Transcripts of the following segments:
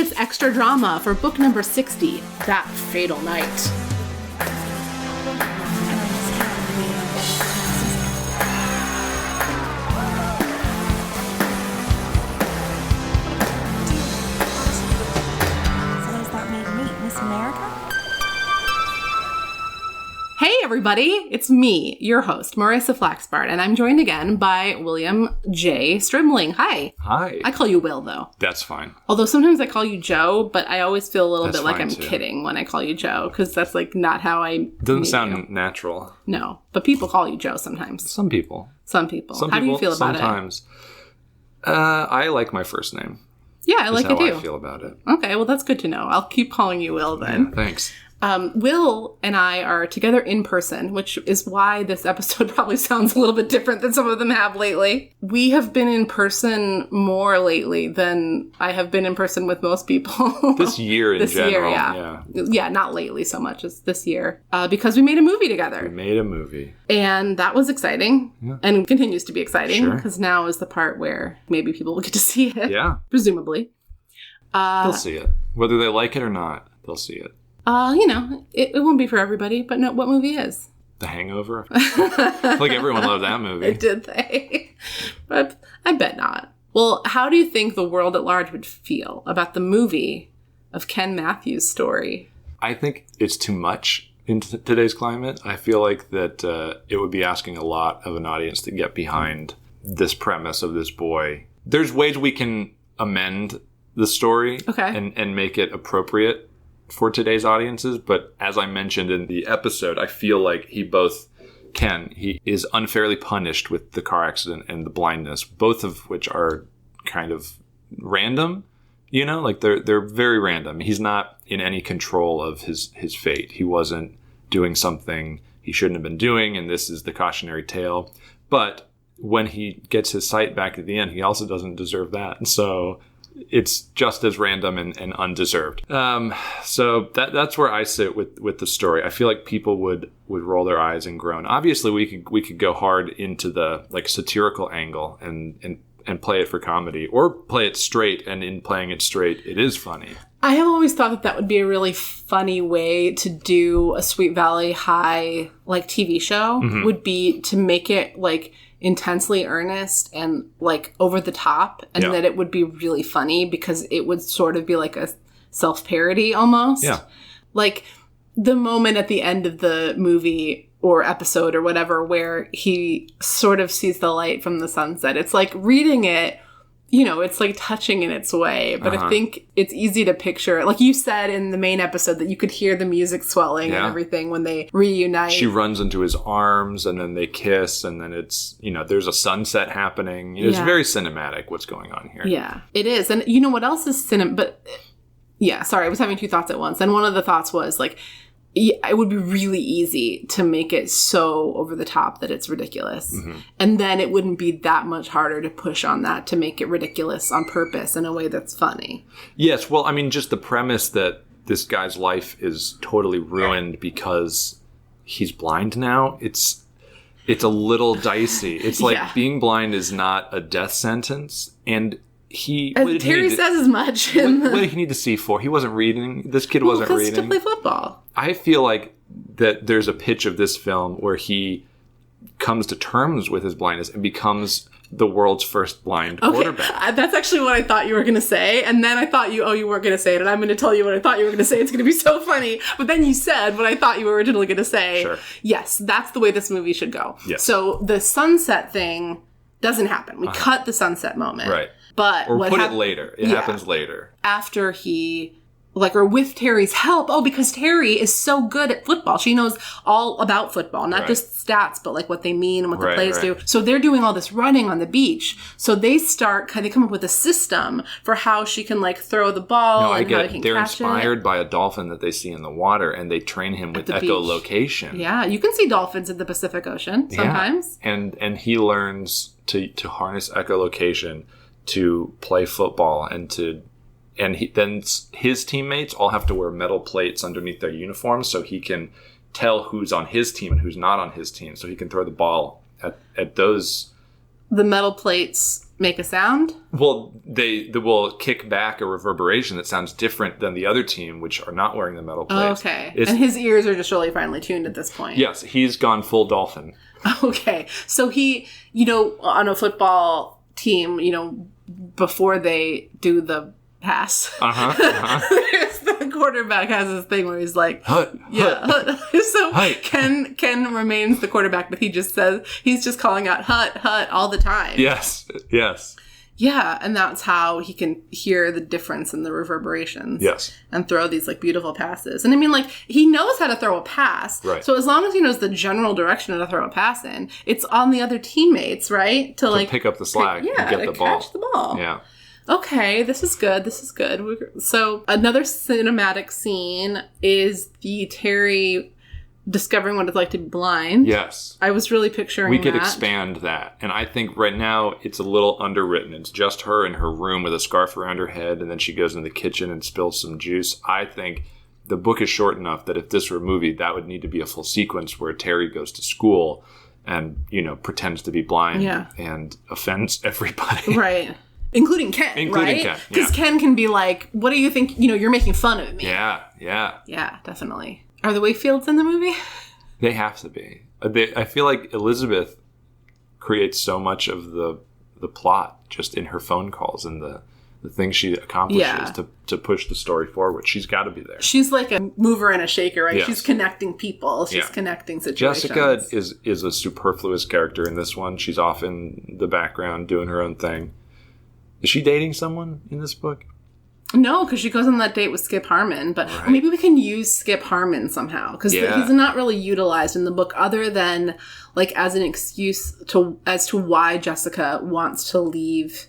it's extra drama for book number 60, That Fatal Night. So does that make me Miss America? Hey everybody, it's me, your host, Marissa Flaxbart, and I'm joined again by William J. Strimling. Hi. Hi. I call you Will, though. That's fine. Although sometimes I call you Joe, but I always feel a little That's bit like fine, I'm too. kidding when I call you Joe, because that's like not how I Doesn't meet sound you. natural. No, but people call you Joe sometimes. Some people. Some people. How do you feel about sometimes. I like my first name. it? Yeah, I like That's it how too. I feel about it. Okay, well that's good to know. I'll keep calling you Will then. Yeah, thanks. Will and I are together in person, which is why this episode probably sounds a little bit different than some of them have lately. We have been in person more lately than I have been in person with most people. This year in This general. year, yeah. Yeah, not lately so much as this year. Because we made a movie We together. made a movie. And that was exciting. Yeah. And continues to be exciting. Sure. Because now is the part where maybe people will get to see it. Yeah. Presumably. They'll see it. Whether they like it or not, they'll see it. It won't be for everybody, but no, what movie is? The Hangover. Like everyone loved that movie. Did they? But I bet not. Well, how do you think the world at large would feel about the movie of Ken Matthews' story? I think it's too much in today's climate. I feel like that it would be asking a lot of an audience to get behind this premise of this boy. There's ways we can amend the story and make it appropriate for today's audiences. But as I mentioned in the episode, I feel like he is unfairly punished with the car accident and the blindness, both of which are kind of random, like they're very random. He's not in any control of his fate. He wasn't doing something he shouldn't have been doing. And this is the cautionary tale. But when he gets his sight back at the end, he also doesn't deserve that. And so it's just as random and undeserved. So that's where I sit with the story. I feel like people would roll their eyes and groan. Obviously, we could go hard into the like satirical angle and play it for comedy, or play it straight. And in playing it straight, it is funny. I have always thought that would be a really funny way to do a Sweet Valley High like TV show. Would be to make it like intensely earnest and like over the top, and that it would be really funny because it would sort of be like a self-parody almost. Yeah. Like the moment at the end of the movie or episode or whatever where he sort of sees the light from the sunset. It's like reading it, it's like touching in its way. But I think it's easy to picture, like you said in the main episode, that you could hear the music swelling and everything when they reunite. She runs into his arms and then they kiss, and then it's, there's a sunset happening. It's very cinematic what's going on here. Yeah, it is. And you know what else is I was having two thoughts at once. And one of the thoughts was like, it would be really easy to make it so over the top that it's ridiculous. And then it wouldn't be that much harder to push on that to make it ridiculous on purpose in a way that's funny. Yes. Well, I mean, just the premise that this guy's life is totally ruined because he's blind now. It's a little dicey. It's like being blind is not a death sentence. And Terry says as much. What did he need to see for? He wasn't reading. This kid wasn't reading. To play football. I feel like that there's a pitch of this film where he comes to terms with his blindness and becomes the world's first blind quarterback. That's actually what I thought you were going to say. And then I thought you weren't going to say it. And I'm going to tell you what I thought you were going to say. It's going to be so funny. But then you said what I thought you were originally going to say. Sure. Yes, that's the way this movie should go. Yes. So the sunset thing doesn't happen. We cut the sunset moment. Right. But or put it later. It happens later. After he, or with Terry's help. Oh, because Terry is so good at football. She knows all about football, not just stats, but like what they mean and what the plays do. So they're doing all this running on the beach. So they come up with a system for how she can like throw the ball and how they can they're catch inspired by a dolphin that they see in the water, and they train him with echolocation. Yeah, you can see dolphins in the Pacific Ocean sometimes. Yeah. And he learns to harness echolocation to play football and then his teammates all have to wear metal plates underneath their uniforms so he can tell who's on his team and who's not on his team, so he can throw the ball at those. The metal plates make a sound? Well, they will kick back a reverberation that sounds different than the other team, which are not wearing the metal plates. Okay. And his ears are just really finely tuned at this point. Yes, he's gone full dolphin. Okay. So he, on a football team, before they do the pass, the quarterback has this thing where he's like, hut, yeah. hut. So Hut. Ken remains the quarterback, but he's just calling out hut all the time. Yes. Yeah, and that's how he can hear the difference in the reverberations. Yes. And throw these, beautiful passes. And I mean, he knows how to throw a pass. Right. So as long as he knows the general direction to throw a pass in, it's on the other teammates, right? To pick up the slack and get the ball. Catch the ball. Yeah. Okay, this is good. So another cinematic scene is the Terry discovering what it's like to be blind. Yes. I was really picturing We could that. expand that. And I think right now it's a little underwritten. It's just her in her room with a scarf around her head, and then she goes in the kitchen and spills some juice. I think the book is short enough that if this were a movie, that would need to be a full sequence where Terry goes to school and, pretends to be blind and offends everybody. Right. Including Ken, right? Ken, Because Ken can be like, what do you think? You're making fun of me. Yeah. Yeah, definitely. Are the Wakefields in the movie? They have to be. I feel like Elizabeth creates so much of the plot just in her phone calls and the things she accomplishes to push the story forward. She's got to be there. She's like a mover and a shaker, right? Yes. She's connecting people. She's connecting situations. Jessica is a superfluous character in this one. She's off in the background doing her own thing. Is she dating someone in this book? No, because she goes on that date with Skip Harmon. But maybe we can use Skip Harmon somehow. Because he's not really utilized in the book other than as an excuse as to why Jessica wants to leave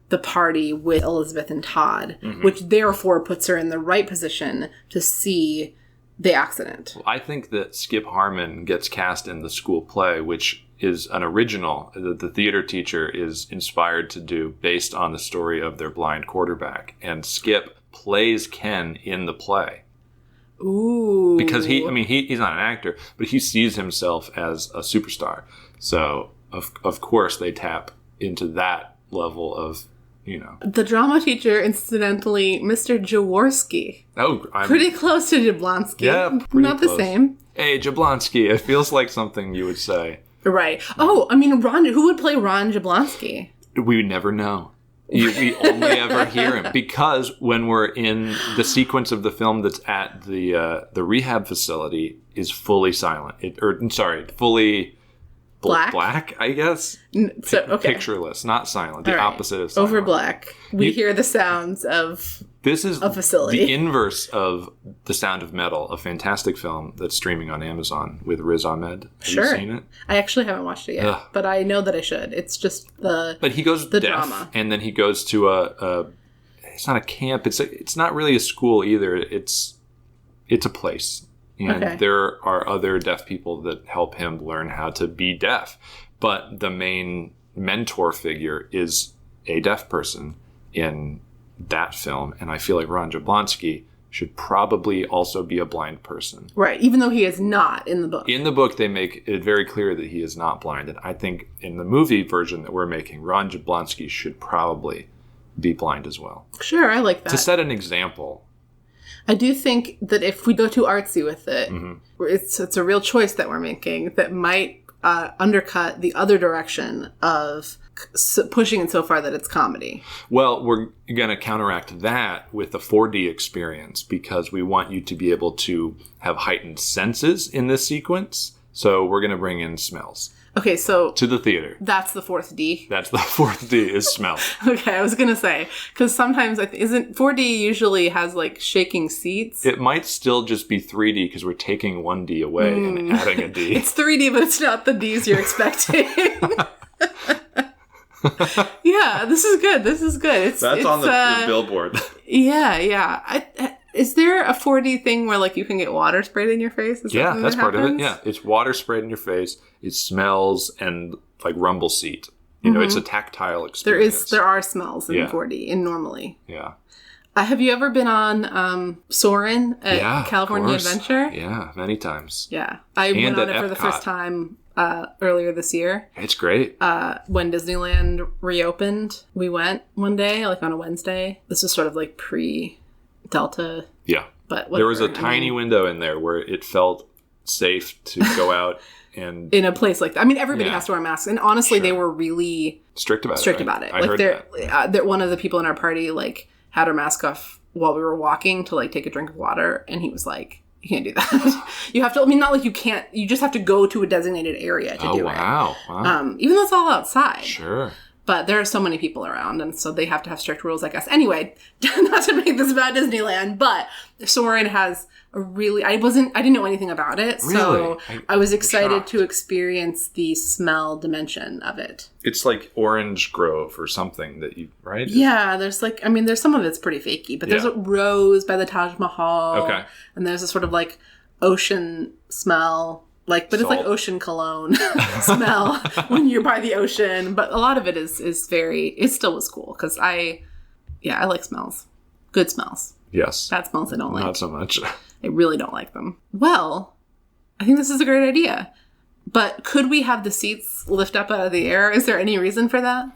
the party with Elizabeth and Todd, which therefore puts her in the right position to see the accident. Well, I think that Skip Harmon gets cast in the school play, which is an original that the theater teacher is inspired to do based on the story of their blind quarterback. And Skip plays Ken in the play. Ooh. Because he's not an actor, but he sees himself as a superstar. So, of course, they tap into that level of, The drama teacher, incidentally, Mr. Jaworski. Oh, I'm pretty close to Jablonski. Yeah, not close. The same. Hey, Jablonski. It feels like something you would say. Right. Oh, I mean, who would play Ron Jablonski? We would never know. We only ever hear him. Because when we're in the sequence of the film that's at the rehab facility is fully silent. Fully black, I guess? Pictureless, not silent. The opposite of silent. Over black. We hear the sounds of This is a facility. The inverse of The Sound of Metal, a fantastic film that's streaming on Amazon with Riz Ahmed. Have you seen it? I actually haven't watched it yet, but I know that I should. It's just But he goes the deaf, drama. and then he goes to it's not a camp. It's not really a school either. It's a place. And there are other deaf people that help him learn how to be deaf. But the main mentor figure is a deaf person in that film. And I feel like Ron Jablonski should probably also be a blind person. Right, even though he is not in the book. In the book, they make it very clear that he is not blind. And I think in the movie version that we're making, Ron Jablonski should probably be blind as well. Sure, I like that. To set an example. I do think that if we go too artsy with it, it's a real choice that we're making that might undercut the other direction of pushing it so far that it's comedy. Well, we're going to counteract that with a 4D experience because we want you to be able to have heightened senses in this sequence. So we're going to bring in smells. Okay, so to the theater. That's the fourth D. That's the fourth D is smell. Okay, I was gonna say because sometimes isn't 4D usually has shaking seats. It might still just be 3D because we're taking 1D away and adding a D. It's 3D, but it's not the Ds you're expecting. Yeah, this is good. It's on the billboard. Yeah. Is there a 4D thing where you can get water sprayed in your face? Yeah, that's part of it. Yeah, it's water sprayed in your face. It smells and rumble seat. It's a tactile experience. There are smells in 4D in normally. Yeah. Have you ever been on Soarin' at California Adventure? Yeah, many times. Yeah, I went on it for the first time earlier this year. It's great. When Disneyland reopened, we went one day, like on a Wednesday. This was sort of like pre-Delta. Yeah. But whatever. There was a tiny window in there where it felt safe to go out and... in a place like that. I mean, everybody has to wear masks. And honestly, they were really... strict about it. I heard that. One of the people in our party, like, had her mask off while we were walking to, like, take a drink of water. And he was like, you can't do that. You have to... I mean, not like you can't... You just have to go to a designated area to do it. Wow. Even though it's all outside. Sure. But there are so many people around, and so they have to have strict rules, I guess. Anyway, not to make this about Disneyland, but Soarin' has a really... I didn't know anything about it, so I was excited to experience the smell dimension of it. It's like Orange Grove or something that you... Right? Yeah, there's like... I mean, there's some of it's pretty fakey, but there's a rose by the Taj Mahal. Okay. And there's a sort of like ocean smell... Like, but Salt. It's like ocean cologne smell when you're by the ocean. But a lot of it is very, it still was cool because I like smells. Good smells. Yes. Bad smells I don't like. Not so much. I really don't like them. Well, I think this is a great idea. But could we have the seats lift up out of the air? Is there any reason for that?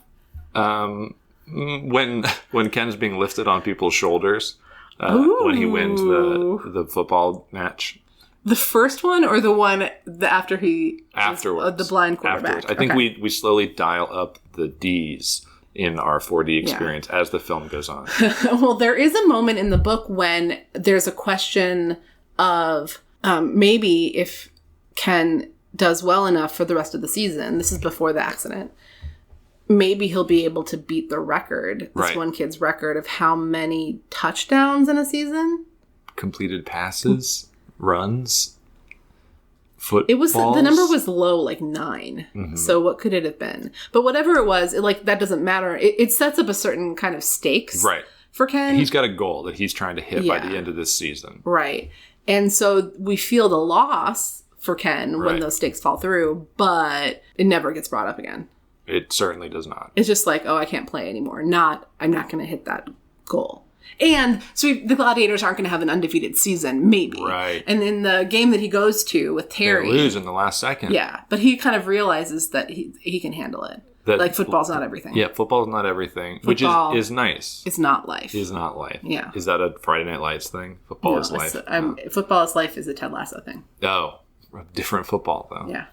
When Ken's being lifted on people's shoulders, when he wins the football match. The first one or the one after he... Afterwards. The blind quarterback. Afterwards. I think we slowly dial up the Ds in our 4D experience as the film goes on. Well, there is a moment in the book when there's a question of maybe if Ken does well enough for the rest of the season, this is before the accident, maybe he'll be able to beat the record, this one kid's record of how many touchdowns in a season. Completed passes. Runs, footballs. It was the number was low, like 9. Mm-hmm. So what could it have been? But whatever it was, that doesn't matter. It sets up a certain kind of stakes, for Ken. He's got a goal that he's trying to hit by the end of this season, right? And so we feel the loss for Ken when those stakes fall through, but it never gets brought up again. It certainly does not. It's just like, oh, I can't play anymore. I'm not going to hit that goal. And so the Gladiators aren't going to have an undefeated season, maybe. Right. And in the game that he goes to with Terry... They lose in the last second. Yeah, but he kind of realizes that he can handle it. Like, football's not everything. Yeah, football's not everything, which is nice. It's not life. Is not life. Yeah. Is that a Friday Night Lights thing? Football is life? Football is life is a Ted Lasso thing. Oh, different football, though. Yeah.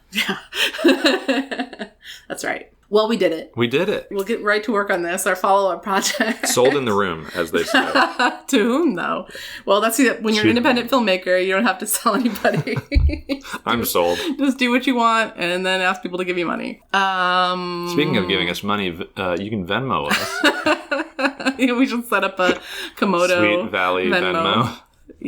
That's right. Well, we did it. We did it. We'll get right to work on this, our follow-up project. Sold in the room, as they say. To whom, though? Well, that's when you're an independent filmmaker, you don't have to sell anybody. I'm sold. Just do what you want and then ask people to give you money. Speaking of giving us money, you can Venmo us. We should set up a Komodo Sweet Valley Venmo.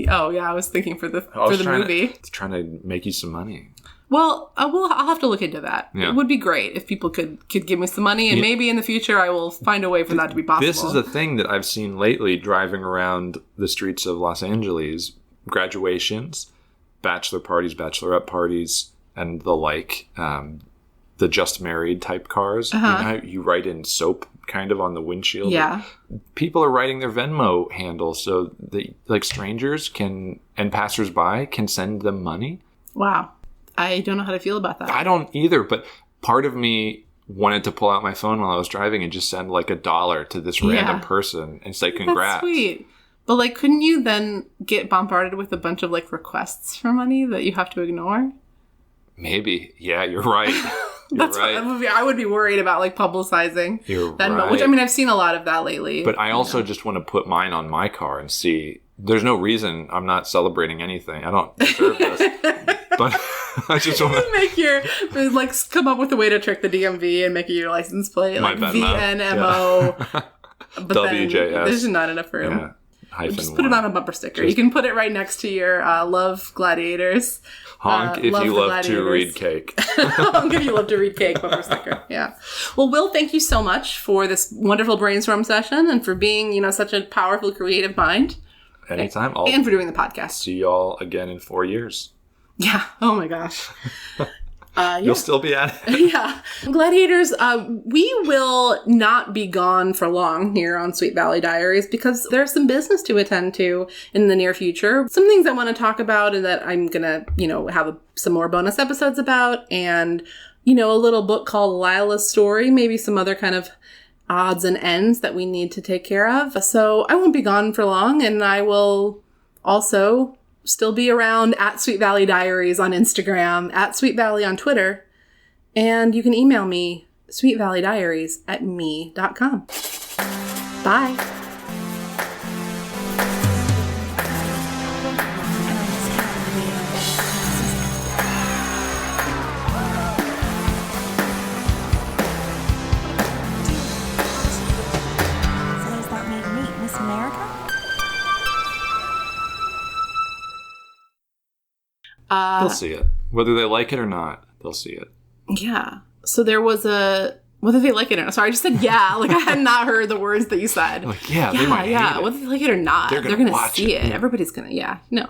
Oh, yeah, I was thinking for the movie. Trying to make you some money. Well, I'll have to look into that. Yeah. It would be great if people could give me some money, and maybe in the future I will find a way for that to be possible. This is a thing that I've seen lately driving around the streets of Los Angeles. Graduations, bachelor parties, bachelorette parties, and the like. The just married type cars. You know how you write in soap kind of on the windshield? Yeah. People are writing their Venmo handle so that like strangers and passersby can send them money. Wow. I don't know how to feel about that. I don't either, but part of me wanted to pull out my phone while I was driving and just send like $1 to this random person and say congrats. That's sweet. But like, couldn't you then get bombarded with a bunch of like requests for money that you have to ignore? Maybe. Yeah, you're right. That's right. I would be worried about like publicizing Venmo, which I mean, I've seen a lot of that lately. But I also just want to put mine on my car and see. There's no reason I'm not celebrating anything. I don't deserve this. But I just want to come up with a way to trick the DMV and make it your license plate, like VNMO. Yeah. But WJS. There's not enough room. Yeah. Just put it on a bumper sticker. You can put it right next to your Love Gladiators. Honk if you love to read cake. Honk if you love to read cake bumper sticker. Yeah. Well, Will, thank you so much for this wonderful brainstorm session and for being, such a powerful creative mind. Anytime. And for doing the podcast. See y'all again in 4 years. Yeah. Oh my gosh. You'll still be at it. Yeah. Gladiators, we will not be gone for long here on Sweet Valley Diaries because there's some business to attend to in the near future. Some things I want to talk about and that I'm going to, have some more bonus episodes about, and, a little book called Lila's Story, maybe some other kind of odds and ends that we need to take care of. So I won't be gone for long, and I will also still be around at Sweet Valley Diaries on Instagram, at Sweet Valley on Twitter, and you can email me, sweetvalleydiaries@me.com. Bye. So does that make me Miss America? They'll see it. Whether they like it or not, they'll see it. Yeah. So there was whether they like it or not. Sorry, I just said yeah. Like I had not heard the words that you said. Like, they might hate it. Whether they like it or not, they're gonna watch see it. it. Everybody's gonna, no.